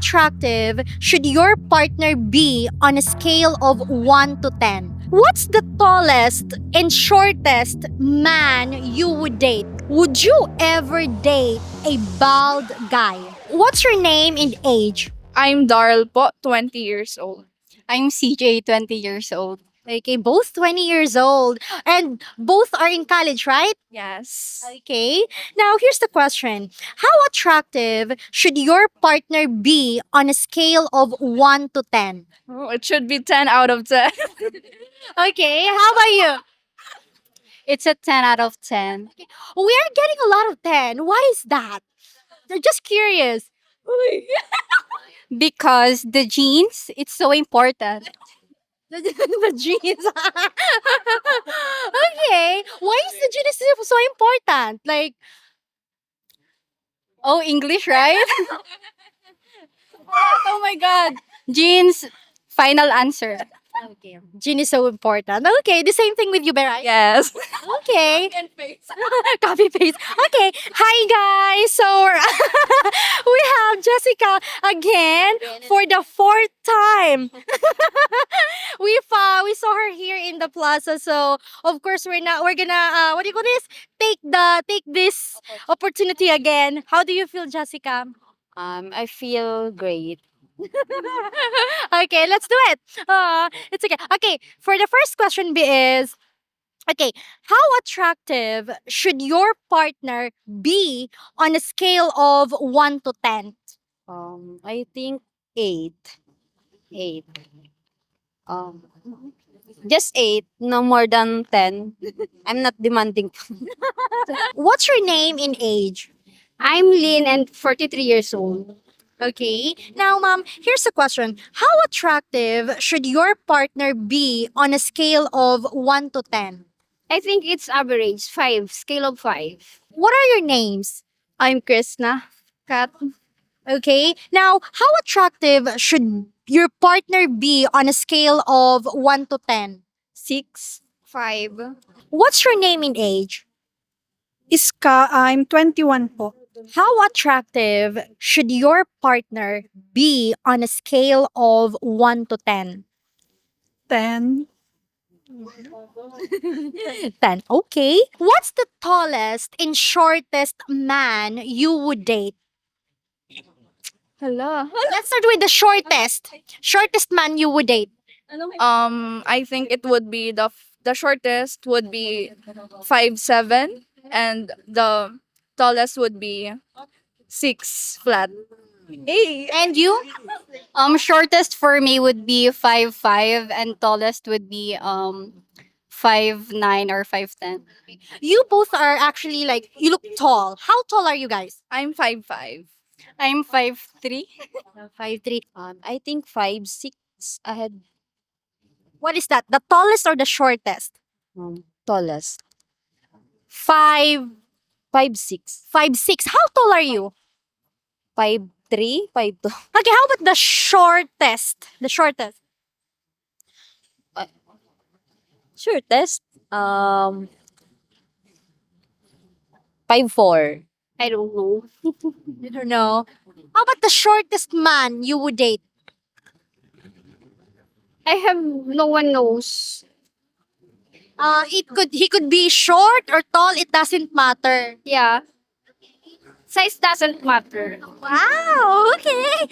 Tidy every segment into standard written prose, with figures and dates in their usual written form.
attractive should your partner be on a scale of 1 to 10? What's the tallest and shortest man you would date? Would you ever date a bald guy? What's your name and age? I'm Darl po, 20 years old. I'm CJ, 20 years old. Okay, both 20 years old and both are in college, right? Yes. Okay. Now, here's the question. How attractive should your partner be on a scale of 1 to 10? Oh, it should be 10 out of 10. Okay, how about you? It's a 10 out of 10. We are getting a lot of 10. Why is that? I'm just curious. Because the genes, it's so important. The genes. Okay. Why is the genes so important? Like, Oh, English, right? Oh my God. Genes, final answer. okay, gene is so important. Okay, the same thing with you, Berai. Yes. Okay. Copy paste. Okay. Hi guys. So we have Jessica again for the fourth time. We saw her here in the plaza. So of course we're gonna what do you call this? Take this opportunity again. How do you feel, Jessica? I feel great. Okay, let's do it. It's okay. Okay, for the first question is okay, how attractive should your partner be on a scale of 1 to 10? I think 8. 8. Um, just 8, no more than 10. I'm not demanding. What's your name and age? I'm Lynn and 43 years old. Okay. Now, ma'am, here's a question. How attractive should your partner be on a scale of 1 to 10? I think it's average, 5, scale of 5. What are your names? I'm Krishna. Kat. Okay. Now, how attractive should your partner be on a scale of 1 to 10? 6, 5. What's your name and age? Iska, I'm 21 po. How attractive should your partner be on a scale of 1 to 10? 10. 10. Okay. What's the tallest and shortest man you would date? Hello. Let's start with the shortest. Shortest man you would date. I think it would be the shortest would be 5'7", and the tallest would be 6 flat. Hey. And you? Shortest for me would be 5'5", and tallest would be 5'9" or 5'10". You both are actually like, you look tall. How tall are you guys? I'm 5'5". I'm 5'3". 5'3". I think 5'6" ahead. What is that? The tallest or the shortest? Tallest. 5, 5'6". 5'6". How tall are you? 5'3", 5'2". Okay, how about the shortest? The shortest. Shortest, 5'4". I don't know. I don't know. How about the shortest man you would date? I have no one knows. He could be short or tall, it doesn't matter. Yeah. Size doesn't matter. Wow, okay.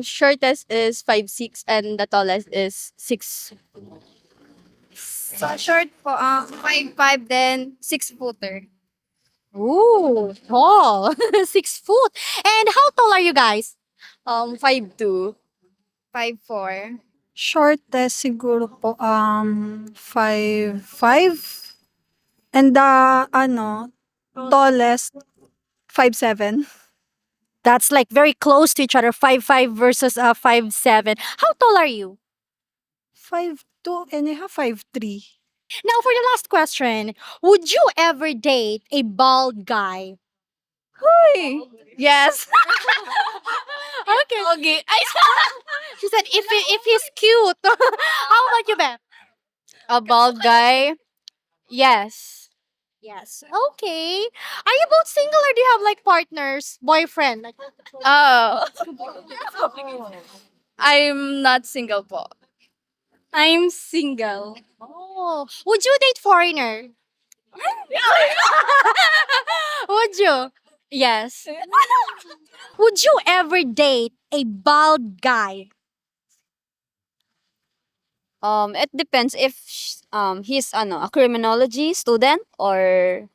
Shortest is 5'6", and the tallest is 6. Short po, 5'5", then 6-footer. Ooh, tall. 6 foot. And how tall are you guys? 5'2". 5'4". Shortest siguro po, 5'5". And the, tallest, 5'7". That's like very close to each other. 5'5" versus 5'7". How tall are you? 5'2" and a half, 5'3". Now for the last question, would you ever date a bald guy? Yes. Okay. Okay. She said if he's cute. How about you, Beth? A bald guy? Yes. Yes. Okay. Are you both single or do you have like partners, boyfriend? Like, Oh, I'm not single po. I'm single. oh, would you date foreigner? Would you? Yes. Would you ever date a bald guy? It depends if he's ano, a criminology student or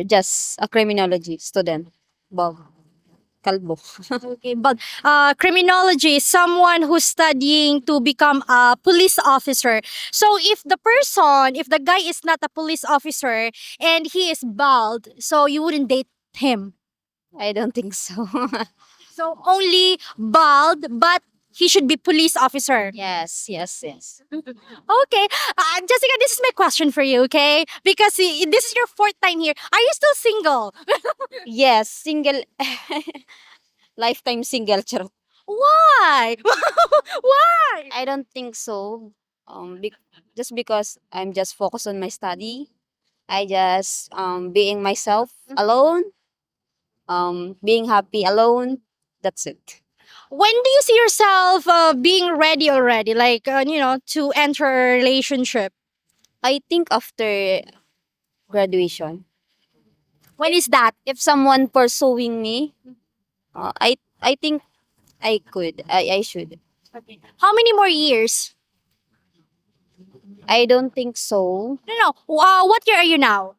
just a criminology student. Bob. Kalbo. Okay, but criminology is someone who's studying to become a police officer. So if the guy is not a police officer and he is bald, so you wouldn't date him. I don't think so. So only bald, but he should be police officer. yes, yes, yes. Okay, Jessica, this is my question for you. Okay, because this is your fourth time here. Are you still single? Yes, single lifetime single charot. Why? Why? I don't think so. Just because I'm just focused on my study. I just being myself alone, being happy alone. That's it. When do you see yourself being ready already? Like, to enter a relationship? I think after graduation, When is that? if someone pursuing me, I think I could. I should. How many more years? I don't think so. No, no. What year are you now?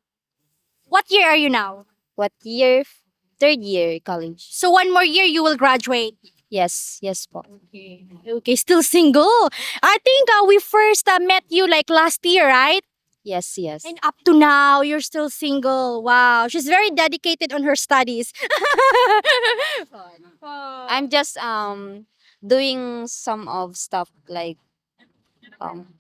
What year are you now? What year? Third year college. So 1 more year you will graduate. Yes, yes po. Okay, still single. I think we first met you like last year, right? Yes, yes. And up to now, you're still single. Wow, she's very dedicated on her studies. I'm just doing some of stuff um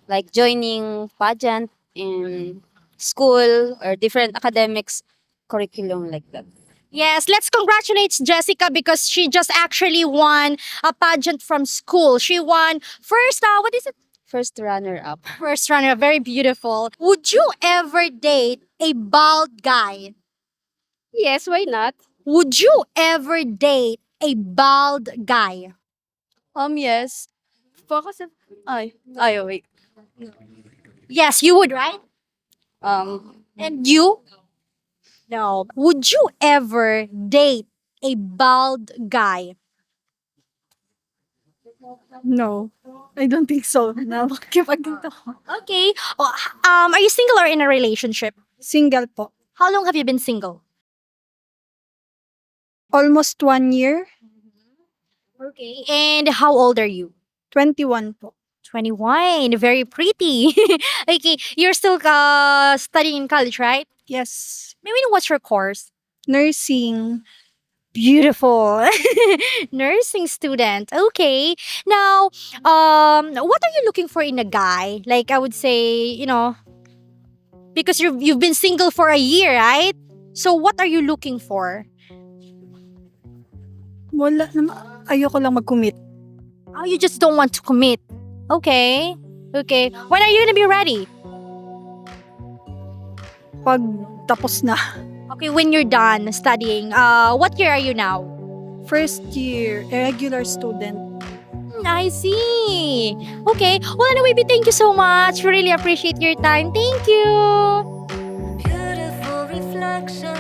like joining pageant in school or different academics curriculum like that. Yes, let's congratulate Jessica because she just actually won a pageant from school. She won first, what is it? First runner up. First runner, very beautiful. Would you ever date a bald guy? Yes, why not? Would you ever date a bald guy? Yes. Focus. Ay, wait. Yes, you would, right? And you? No. Would you ever date a bald guy? No, I don't think so. Na makikipagkita ko. Okay. Oh, are you single or in a relationship? Single po. How long have you been single? Almost 1 year. Okay. And how old are you? 21 po. 21. Very pretty. Okay. You're still studying in college, right? Yes. Maybe what's your course? Nursing. Beautiful. Nursing student. Okay. Now, what are you looking for in a guy? Like I would say, because you've been single for a year, right? So what are you looking for? Wala naman. Ayoko lang mag-commit. Oh, you just don't want to commit. Okay. Okay. When are you gonna be ready? Pag tapos na. Okay, when you're done studying. What year are you now? First year, a regular student. I see. Okay. Well, anyway, thank you so much. We really appreciate your time. Thank you. Beautiful reflection